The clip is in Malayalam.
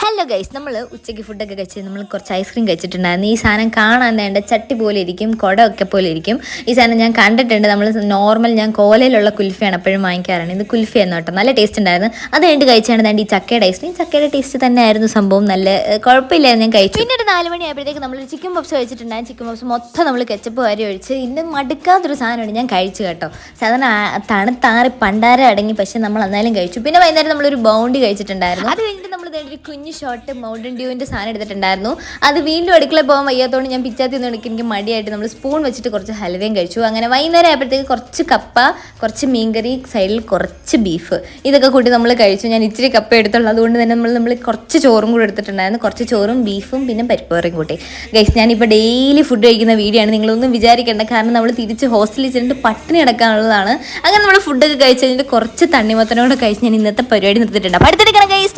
ഹലോ ഗൈസ്, നമ്മൾ ഉച്ചയ്ക്ക് ഫുഡൊക്കെ കഴിച്ച് നമ്മൾ കുറച്ച് ഐസ്ക്രീം കഴിച്ചിട്ടുണ്ടായിരുന്നു. ഈ സാധനം കാണാൻ വേണ്ട ചട്ടി പോലെ ഇരിക്കും, കുടമൊക്കെ പോലെ ഇരിക്കും. ഈ സാധനം ഞാൻ കണ്ടിട്ടുണ്ട്. നമ്മൾ നോർമൽ ഞാൻ കോലയിലുള്ള കുൽഫിയാണ് എപ്പോഴും വാങ്ങിക്കാറാണ്. ഇത് കുൽഫി എന്ന് കേട്ടോ, നല്ല ടേസ്റ്റ് ഉണ്ടായിരുന്നു. അത് കഴിഞ്ഞിട്ട് കഴിച്ചാണ് വേണ്ടി ഈ ചക്കയുടെ ഐസ്ക്രീം. ചക്കയുടെ ടേസ്റ്റ് തന്നെ ആയിരുന്നു സംഭവം, നല്ല കുഴപ്പമില്ലായിരുന്നു. ഞാൻ കഴിച്ചു. പിന്നെ ഒരു 4 മണി ആയപ്പോഴത്തേക്ക് നമ്മൾ ചിക്കൻ പപ്സ് കഴിച്ചിട്ടുണ്ടായിരുന്നു. ചിക്കൻ പപ്സ് മൊത്തം നമ്മൾ കെച്ചപ്പ് വാരി ഒഴിച്ച് ഇന്ന് മടുക്കാത്തൊരു സാധനമാണ് ഞാൻ കഴിച്ചു കേട്ടോ. സാധാരണ തണുത്താറി പണ്ടാര അടങ്ങി, പക്ഷെ നമ്മൾ എന്നാലും കഴിച്ചു. പിന്നെ വൈകുന്നേരം നമ്മളൊരു ബൗണ്ടി കഴിച്ചിട്ടുണ്ടായിരുന്നു. അത് കഴിഞ്ഞിട്ട് നമ്മൾ ഒരു കുഞ്ഞ് ഷോർട്ട് മൗണ്ടൻ ഡ്യൂവിൻ്റെ സാധനം എടുത്തിട്ടുണ്ടായിരുന്നു. അത് വീണ്ടും അടുക്കള പോകാൻ വയ്യാത്തതുകൊണ്ട് ഞാൻ പിച്ചാത്തി നിന്ന് എനിക്ക് മടിയായിട്ട് നമ്മൾ സ്പൂൺ വെച്ചിട്ട് കുറച്ച് ഹൽവയും കഴിച്ചു. അങ്ങനെ വൈകുന്നേരം ആയപ്പോഴത്തേക്ക് കുറച്ച് കപ്പ, കുറച്ച് മീൻകറി, സൈഡിൽ കുറച്ച് ബീഫ്, ഇതൊക്കെ കൂട്ടി നമ്മൾ കഴിച്ചു. ഞാൻ ഇച്ചിരി കപ്പ എടുത്തുള്ളൂ, അതുകൊണ്ട് തന്നെ നമ്മൾ കുറച്ച് ചോറും കൂടി എടുത്തിട്ടുണ്ടായിരുന്നു. കുറച്ച് ചോറും ബീഫും പിന്നെ പരിപ്പുകറിയും കൂട്ടി. ഗൈസ്, ഞാനിപ്പോൾ ഡെയിലി ഫുഡ് കഴിക്കുന്ന വീഡിയോ ആണ്, നിങ്ങളൊന്നും വിചാരിക്കേണ്ട. കാരണം നമ്മൾ തിരിച്ച് ഹോസ്റ്റലിൽ ചെന്നിട്ട് പട്ടിണി അടക്കാനുള്ളതാണ്. അങ്ങനെ നമ്മൾ ഫുഡൊക്കെ കഴിച്ച് കഴിഞ്ഞിട്ട് കുറച്ച് തണ്ണിമത്തനോടെ കഴിച്ച് ഞാൻ ഇന്നത്തെ പരിപാടി നിർത്തിയിട്ടുണ്ട്. അപ്പോൾ അടുത്തെടുക്കണം ഗൈസ്.